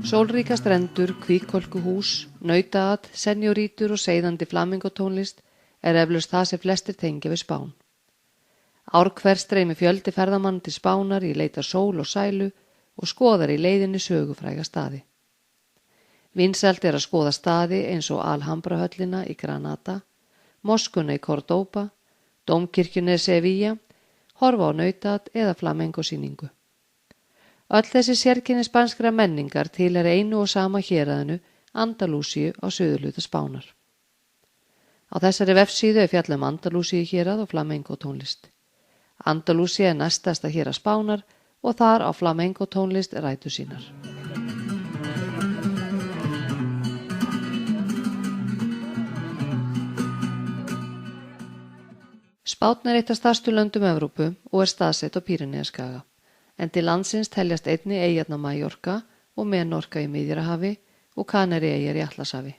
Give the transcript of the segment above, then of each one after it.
Sólríka strendur, hvítkölkuhús, nautaat, senjórítur og seiðandi flamingotónlist er eflaust það sem flestir tengja við Spán. Ár hver streymi fjöldi ferðamanna til Spánar í leit að sól og sælu og skoðar í leiðinni sögufræga staði. Vinsælt er að skoða staði eins og Alhambra-höllina í Granada, moskuna í Córdoba, dómkirkjuna í Sevilla, horfa á nautaat eða flamencosýningu. Öll þessi sérkenni spænskra menningar tilheyra einu og sama héraðinu Andalúsíu á suðurhluta Spánar. Á þessari vefsíðu er fjallað um Andalúsíu hérað og flamencotónlist. Andalúsía er næststærsta hérað Spánar og þar á flamencotónlist rætur sínar. Spánn er eitt af stærstu löndum Evrópu og er staðsett á Pýreneaskaga, en til landsins teljast einnig eyjarnar Mallorca og Menorca í Miðjarðarhafi og Kanaríeyjar í Atlantshafi.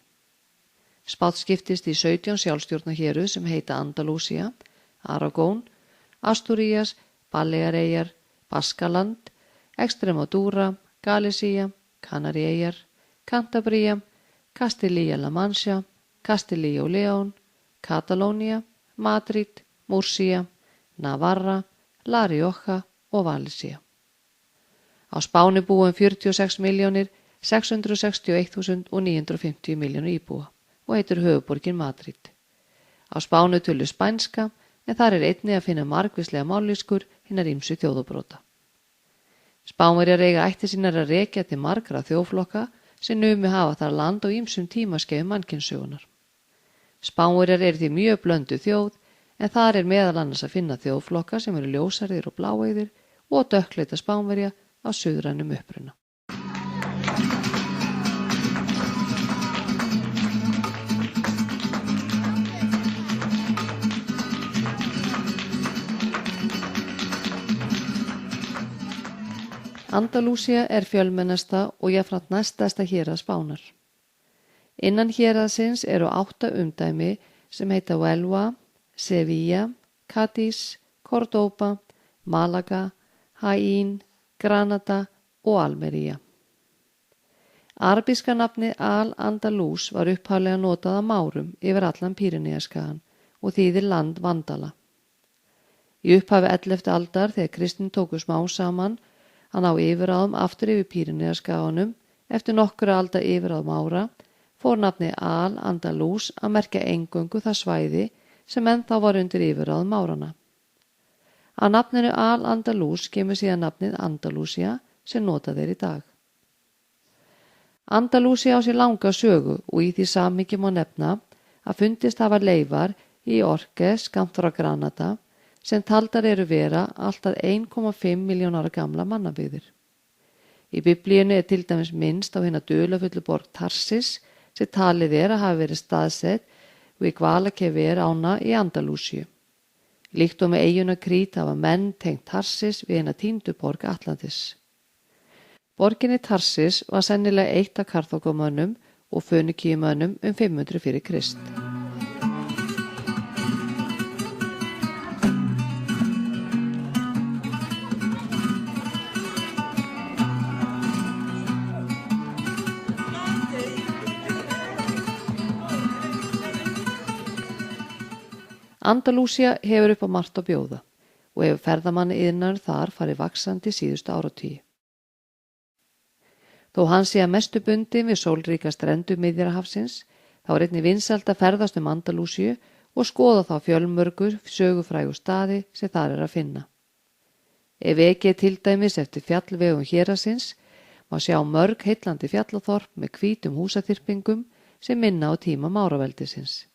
Spánn skiptist í 17 sjálfstjórnarhéruð sem heita Andalúsía, Aragón, Astúrías, Baleareyjar, Baskaland, Extremadura, Galísía, Kanaríeyjar, Cantabria, Castilla-La Mancha, Castilla og León, Katalónia, Madrid, Múrsía, Navarra, La Rioja og Valensía. Á Spáni búa 46.661.950 milljónir íbúa og heitir höfuðborgin Madrid. Á Spáni tölu spænska en þar er einnig að finna margvíslega mállýskur hinnar ýmsu þjóðabrota. Spánverjar eiga ættir sínar að rekja til margra þjóðflokka sem numið hafa þar land á ýmsum tímaskeiðum mannkynssögunnar. Spánverjar eru því mjög blönduð þjóð en þar er meðal annars að finna þjóðflokka sem eru ljósarðir og bláeyðir og dökkleita Spánverja á suðrænum uppruna. Andalúsía er fjölmennasta og jafnframt næststærsta hérað Spánar. Innan héraðsins eru 8 umdæmi sem heita Huelva, Sevilla, Cádiz, Córdoba, Málaga, Jaén, Granada og Almería. Arabíska nafnið Al-Andalús var upphaflega notað af Márum yfir allan Pýreneaskagann og þýðir land vandala. Í upphafi 11. aldar þegar kristnin tóku smám saman að ná yfirráðum aftur yfir Pýreneaskaganum eftir nokkura alda yfirráð Mára fór nafnið Al-Andalús að merkja eingöngu það svæði sem ennþá var undir yfirráð Márana. Af nafninu Al-Andalús kemur síðan nafnið Andalúsía sem notað er í dag. Andalúsía á sér langa sögu og í því samhengi má nefna að fundist hafa leifar í Orques skammt frá Granada sem taldar eru vera allt að 1,5 milljón ára gamla mannabyggðir. Í Biblíunni er til dæmis minnst á hina dularfullu borg Tarsis sem talið er að hafa verið staðsett við Guadalquivir ána í Andalúsíu. Líkt og með eyjuna Krít hafa menn tengt Tarsis við hina týndu borg Atlantis. Borginni Tarsis var sennilega eitt af Karþagómönnum og Fönikíumönnum 500 fyrir Krist. Andalúsía hefur upp á margt að bjóða og hefur ferðamanniiðnaður þar farið vaxandi síðustu áratugi. Þó hann sé að mestu bundinn við sólríka strendur Miðjarðarhafsins, þá er einnig vinsælt að ferðast um Andalúsíu og skoða þá fjölmörgu sögufrægu staði sem þar er að finna. Ef ekið er til dæmis eftir fjallvegum héraðsins, má sjá mörg heillandi fjallaþorp með hvítum húsaþyrpingum sem minna á tíma Máraveldisins.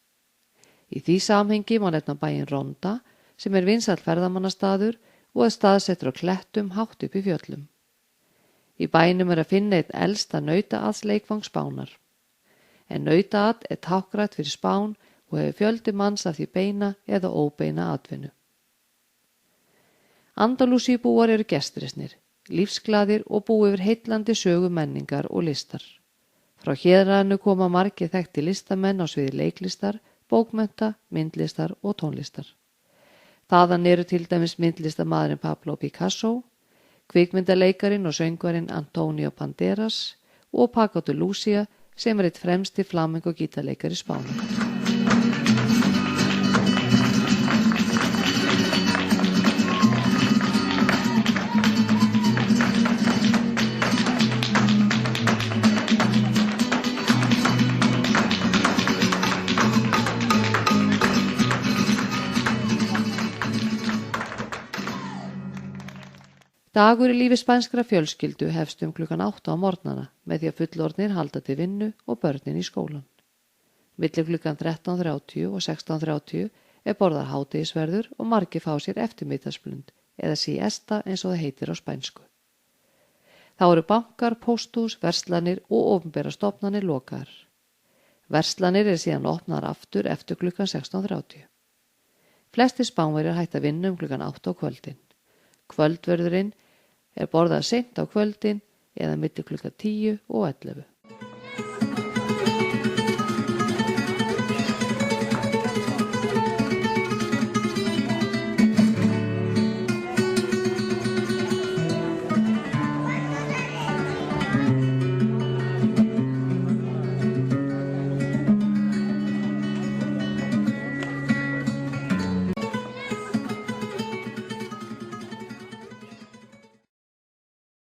Í því samhengi má nefna bæinn Ronda sem er vinsæll ferðamannastaður og er staðsettur á klettum hátt upp í fjöllum. Í bænum er að finna einn elsta nautaatsleikvang Spánar. En nautaat er táknrænt fyrir Spán og hefur fjöldi manns af því beina eða óbeina atvinnu. Andalúsíubúar eru gestrisnir, lífsglaðir og búa yfir heillandi sögu menningar og listar. Frá héraðinu koma margir þekktir listamenn á sviði leiklistar, bókmennta, myndlistar og tónlistar. Þaðan eru til dæmis myndlistamaðurinn Pablo Picasso, kvikmyndaleikarin og söngvarinn Antonio Banderas og Paco de Lucia sem er eitt fremsti flamenco gítarleikari Spánar. Dagur í lífi spænskra fjölskyldu hefst klukkan 8 á morgnana með því að fullorðnir halda til vinnu og börnin í skólan. Milli klukkan 13:30 og 16:30 er borðað hádegisverður og margir fá sér eftirmiddagsblund eða siesta eins og það heitir á spænsku. Þá eru bankar, pósthús, verslanir og opinberar stofnanir lokaðar. Verslanir síðan opnaðar aftur eftir klukkan 16:30. Flestir Spánverjar hætta vinnu klukkan 8 á kvöldin. Kvöldverðurinn er borðað seint á kvöldin eða milli klukkan 10 og 11.